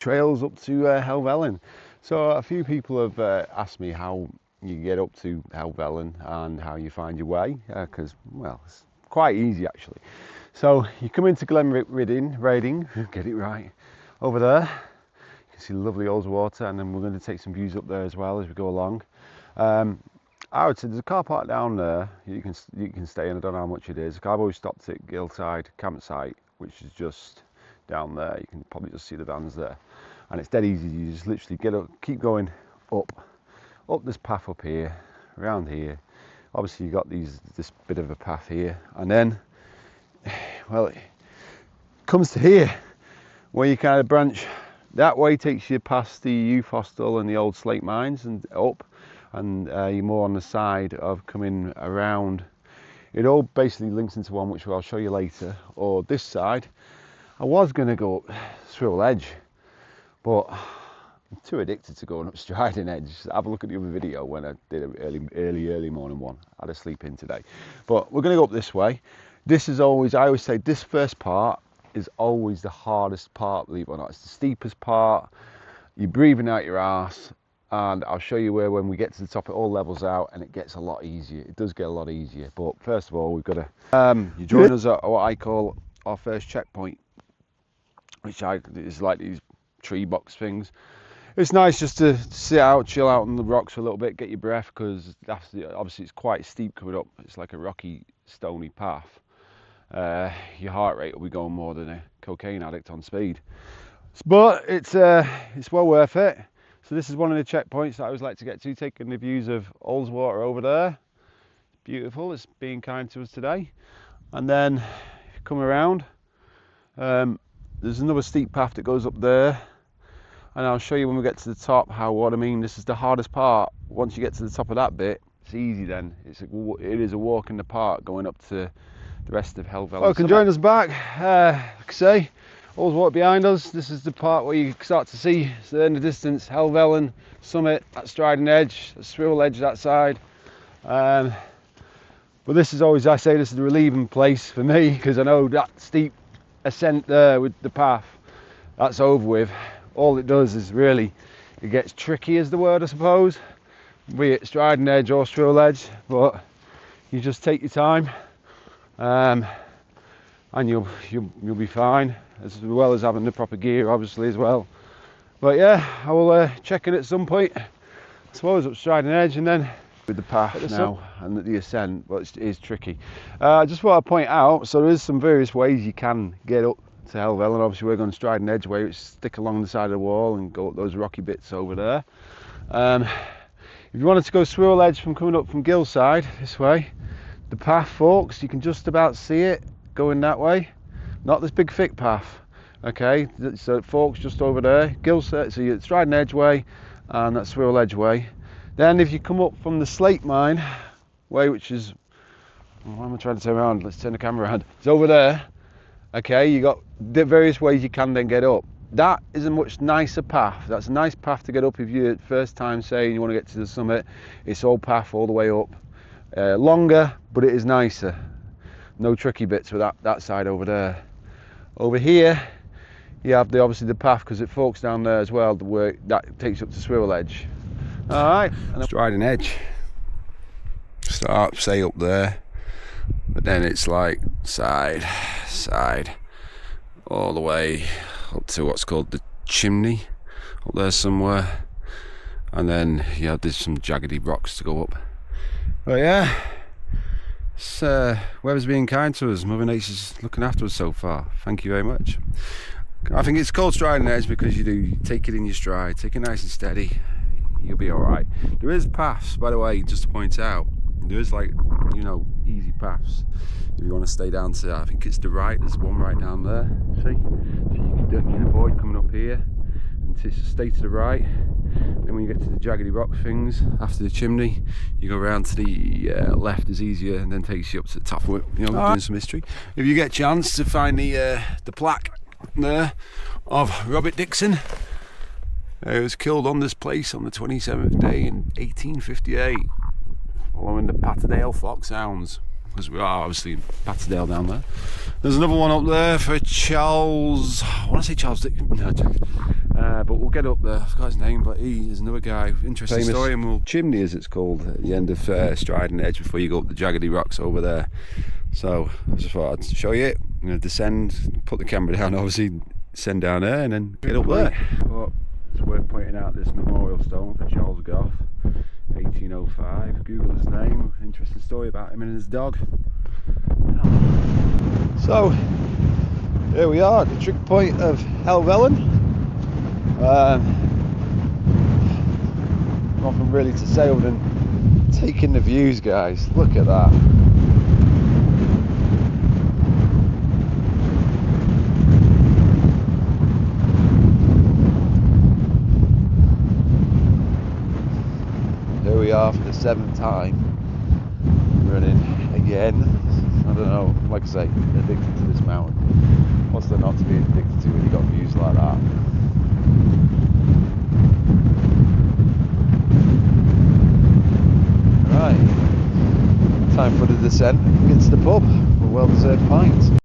trails up to Helvellyn. So a few people have asked me how you get up to Helvellyn and how you find your way, because well, it's quite easy actually. So you come into Reding, get it right, over there. You can see lovely Ullswater, and then we're going to take some views up there as well as we go along. I would say there's a car park down there you can stay in. I don't know how much it is. I've always stopped at Gillside campsite, which is just down there. You can probably just see the vans there, and it's dead easy. You just literally get up, keep going up this path up here, around here. Obviously you got this bit of a path here, and then well, it comes to here where you kind of branch. That way takes you past the youth hostel and the old slate mines and up, and you're more on the side of coming around. It all basically links into one, which I'll show you later. Or this side, I was going to go up Swivel Edge, but I'm too addicted to going up Striding Edge. Have a look at the other video when I did an early morning one. I had a sleep in today, but we're going to go up this way. This is always, I always say, this first part is always the hardest part, believe it or not. It's the steepest part. You're breathing out your arse, and I'll show you where when we get to the top it all levels out and it gets a lot easier. It does get a lot easier, but first of all we've got to you join us at what I call our first checkpoint, which is like these tree box things. It's nice just to sit out, chill out on the rocks for a little bit, get your breath, because obviously it's quite steep coming up. It's like a rocky, stony path. Your heart rate will be going more than a cocaine addict on speed, but it's well worth it. So this is one of the checkpoints that I always like to get to, taking the views of Ullswater over there. Beautiful, it's being kind to us today. And then if you come around, there's another steep path that goes up there, and I'll show you when we get to the top what I mean. This is the hardest part. Once you get to the top of that bit, it's easy then. It is a walk in the park going up to the rest of Helvellyn. Well, can join us back. Like I say, Ullswater behind us. This is the part where you start to see, so in the distance, Helvellyn summit, that Striding Edge, the Swivel Edge that side. But this is always, I say, this is the relieving place for me, because I know that steep ascent there with the path, that's over with. All it does is really, it gets tricky is the word, I suppose, be it Striding Edge or Swivel Edge, but you just take your time, and you'll be fine, as well as having the proper gear obviously as well. But yeah, I will check it at some point, I suppose, up Striding Edge, and then with the path now and the ascent, but it is tricky. I just want to point out, so there is some various ways you can get up to Helvellyn. Obviously we're going Striding Edge way, which stick along the side of the wall and go up those rocky bits over there. If you wanted to go Swivel Edge from coming up from Gillside this way, the path forks, you can just about see it going that way. Not this big thick path, okay, so it forks just over there. Gillside, so you're Striding Edge way and that Swivel Edge way. Then if you come up from the slate mine way, which is, why am I trying to turn around? Let's turn the camera around. It's over there. Okay, you got the various ways you can then get up. That is a much nicer path. That's a nice path to get up if you're first time saying you want to get to the summit. It's all path all the way up. Longer, but it is nicer. No tricky bits with that side over there. Over here, you have obviously the path, because it forks down there as well. The work that takes you up to Swivel Edge. All right, Striding Edge. Start say up there, but then it's like side, all the way up to what's called the chimney up there somewhere, and then there's some jaggedy rocks to go up. But yeah, it's, weather's being kind to us. Mother Nature's looking after us so far. Thank you very much. I think it's called Striding Edge because you take it in your stride, take it nice and steady, you'll be all right. There is paths, by the way, just to point out. There is, like, easy paths. If you want to stay down to, I think it's the right, there's one right down there, see? So you can avoid coming up here and stay to the right. Then when you get to the jaggedy rock things, after the chimney, you go around to the left is easier, and then takes you up to the top, doing some history. If you get a chance to find the plaque there of Robert Dixon, he was killed on this place on the 27th day in 1858. Following the Patterdale Fox Hounds. because we are obviously in Patterdale down there. There's another one up there for Charles. I want to say Charles Dick. No, but we'll get up there. I forgot his name, but he is another guy. Interesting Famous story. And we'll chimney, as it's called, at the end of Striding Edge before you go up the jaggedy rocks over there. So I just thought I'd show you it. I'm going to descend, put the camera down, obviously, descend down there, and then get up there. But it's worth pointing out this memorial stone for Charles Goff, 1805. Google his name. Interesting story about him and his dog. So here we are at the trig point of Helvellyn. Nothing really to say other than taking the views, guys. Look at that. Here we are for the 7th time running again. I don't know, like I say, addicted to this mountain. What's there not to be addicted to when you've got views like that? Right, time for the descent. Get to the pub for a well-deserved pint.